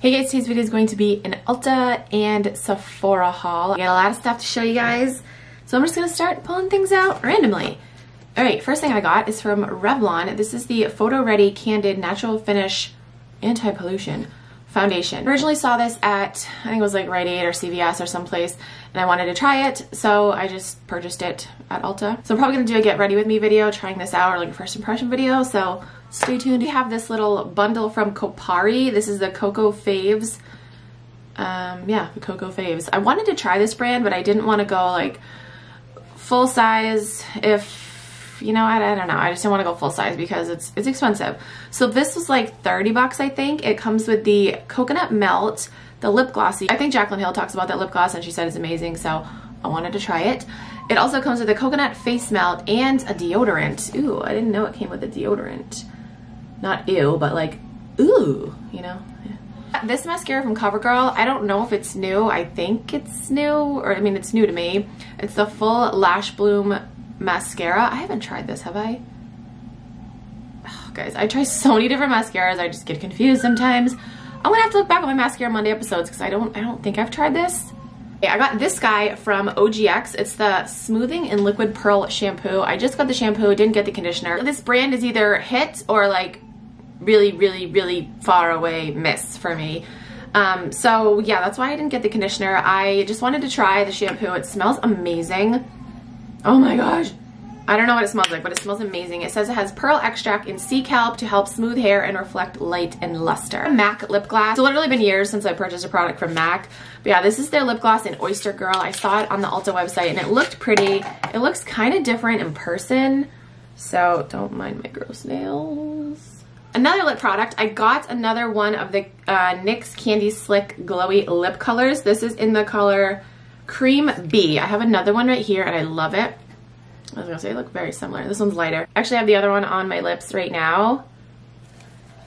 Hey guys, today's video is going to be an Ulta and Sephora haul. I got a lot of stuff to show you guys, so I'm just gonna start pulling things out randomly. Alright, first thing I got is from Revlon. This is the Photo Ready Candid Natural Finish Anti-Pollution Foundation. I originally saw this at, I think it was like Rite Aid or CVS or someplace, and I wanted to try it, so I just purchased it at Ulta. So I'm probably gonna do a get ready with me video, trying this out, or like a first impression video, so stay tuned. We have this little bundle from Kopari. This is the Cocoa Faves. Yeah, the Cocoa Faves. I wanted to try this brand, but I didn't want to go like full size if, you know, I don't know. I just didn't want to go full size because it's expensive. So this was like 30 bucks, I think. It comes with the Coconut Melt, the lip glossy. I think Jaclyn Hill talks about that lip gloss and she said it's amazing, so I wanted to try it. It also comes with a coconut face melt and a deodorant. Ooh, I didn't know it came with a deodorant. Not ew, but like, ooh, you know? Yeah. This mascara from CoverGirl, I don't know if it's new. I think it's new, or I mean, it's new to me. It's the Full Lash Bloom Mascara. I haven't tried this, have I? Oh, guys, I try so many different mascaras. I just get confused sometimes. I'm gonna have to look back at my Mascara Monday episodes because I don't think I've tried this. Yeah, I got this guy from OGX. It's the Smoothing and Liquid Pearl Shampoo. I just got the shampoo, didn't get the conditioner. This brand is either hit or like really far away miss for me. So yeah, that's why I didn't get the conditioner. I just wanted to try the shampoo. It smells amazing. Oh my gosh. I don't know what it smells like, but it smells amazing. It says it has pearl extract and sea kelp to help smooth hair and reflect light and luster. MAC lip gloss. It's literally been years since I purchased a product from MAC. But yeah, this is their lip gloss in Oyster Girl. I saw it on the Ulta website and it looked pretty. It looks kind of different in person, so don't mind my gross nails. Another lip product, I got another one of the NYX Candy Slick Glowy Lip Colors. This is in the color Cream B. I have another one right here and I love it. I was gonna say they look very similar. This one's lighter. Actually, I have the other one on my lips right now.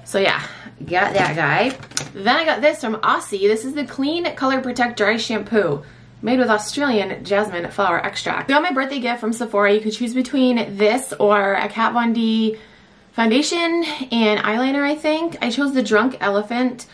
So yeah, got that guy. Then I got this from Aussie. This is the Clean Color Protect Dry Shampoo, made with Australian jasmine flower extract. I got my birthday gift from Sephora. You could choose between this or a Kat Von D foundation and eyeliner, I think. I chose the Drunk Elephant.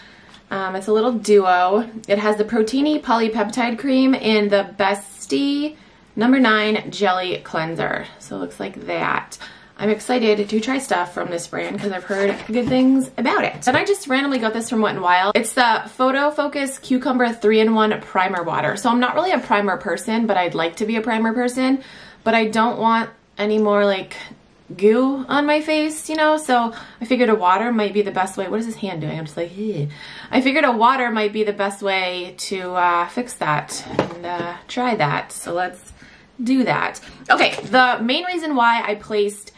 It's a little duo. It has the Proteiny Polypeptide Cream and the Bestie No. 9 Jelly Cleanser. So it looks like that. I'm excited to try stuff from this brand because I've heard good things about it. And I just randomly got this from Wet n Wild. It's the Photo Focus Cucumber 3-in-1 Primer Water. So I'm not really a primer person, but I'd like to be a primer person. But I don't want any more like goo on my face, you know, so I figured a water might be the best way. What is his hand doing? I'm just like, eh. I figured a water might be the best way to fix that and try that. So let's do that. Okay, the main reason why I placed,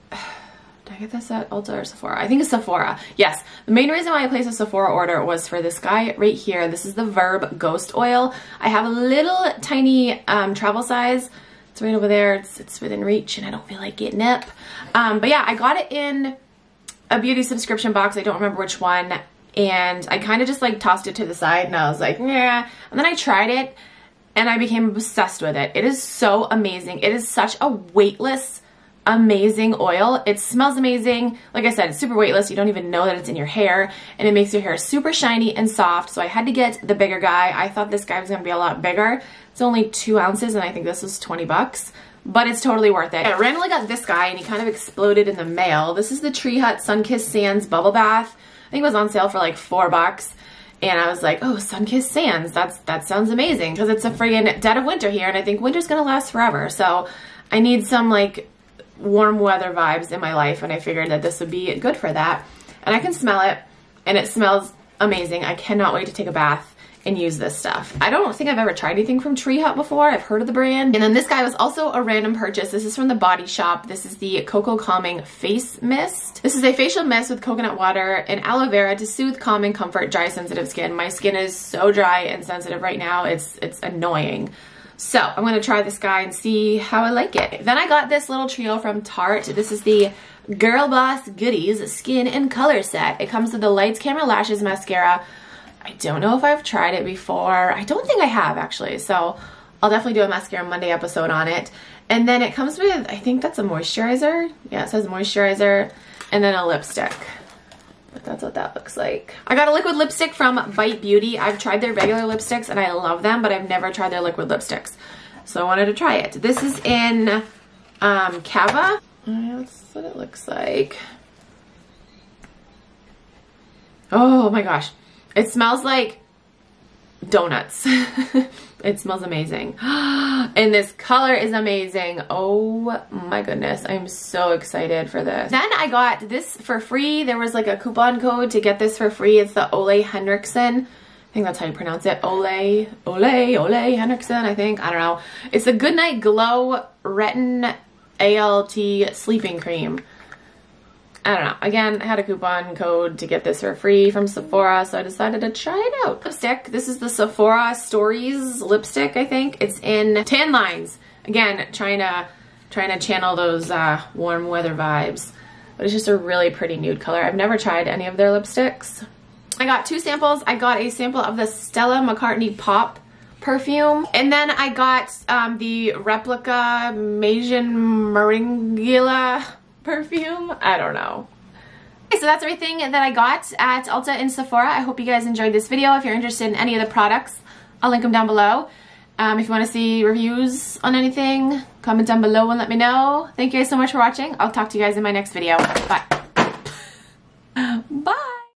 did I get this at Ulta or Sephora? I think it's Sephora. Yes, the main reason why I placed a Sephora order was for this guy right here. This is the Verb Ghost Oil. I have a little tiny travel size. It's right over there. It's within reach and I don't feel like getting it. But yeah, I got it in a beauty subscription box. I don't remember which one. And I kind of just like tossed it to the side and I was like, yeah. And then I tried it and I became obsessed with it. It is so amazing. It is such a weightless, amazing oil. It smells amazing. Like I said, it's super weightless. You don't even know that it's in your hair and it makes your hair super shiny and soft. So I had to get the bigger guy. I thought this guy was gonna be a lot bigger. It's only 2 ounces and I think this was 20 bucks, but it's totally worth it. I randomly got this guy and he kind of exploded in the mail. This is the Tree Hut Sunkissed Sands Bubble Bath. I think it was on sale for like 4 bucks. And I was like, oh, Sunkissed Sands, that sounds amazing because it's a friggin' dead of winter here and I think winter's gonna last forever. So I need some like warm weather vibes in my life and I figured that this would be good for that. And I can smell it and it smells amazing. I cannot wait to take a bath and use this stuff. I don't think I've ever tried anything from Tree Hut before. I've heard of the brand. And then this guy was also a random purchase. This is from the Body Shop. This is the Cocoa Calming Face Mist. This is a facial mist with coconut water and aloe vera to soothe, calm, and comfort dry, sensitive skin. My skin is so dry and sensitive right now. It's annoying. So I'm gonna try this guy and see how I like it. Then I got this little trio from Tarte. This is the Girl Boss Goodies Skin and Color Set. It comes with the Lights, Camera, Lashes mascara. I don't know if I've tried it before. I don't think I have actually. So I'll definitely do a Mascara Monday episode on it. And then it comes with, I think that's a moisturizer. Yeah, it says moisturizer and then a lipstick. That's what that looks like. I got a liquid lipstick from Bite Beauty. I've tried their regular lipsticks and I love them, but I've never tried their liquid lipsticks. So I wanted to try it. This is in Cava. That's what it looks like. Oh my gosh. It smells like donuts. It smells amazing. And this color is amazing. Oh my goodness. I'm so excited for this. Then I got this for free. There was like a coupon code to get this for free. It's the Ole Henriksen. I think that's how you pronounce it. Ole Henriksen, I think. I don't know. It's a Goodnight Glow Retin ALT sleeping cream. I don't know. Again, I had a coupon code to get this for free from Sephora, so I decided to try it out. Lipstick. This is the Sephora Stories lipstick, I think. It's in Tan Lines. Again, trying to channel those warm weather vibes. But it's just a really pretty nude color. I've never tried any of their lipsticks. I got 2 samples. I got a sample of the Stella McCartney Pop perfume. And then I got the replica Maison Margiela perfume. I don't know. Okay, so that's everything that I got at Ulta and Sephora. I hope you guys enjoyed this video. If you're interested in any of the products, I'll link them down below. If you want to see reviews on anything, comment down below and let me know. Thank you guys so much for watching. I'll talk to you guys in my next video. Bye.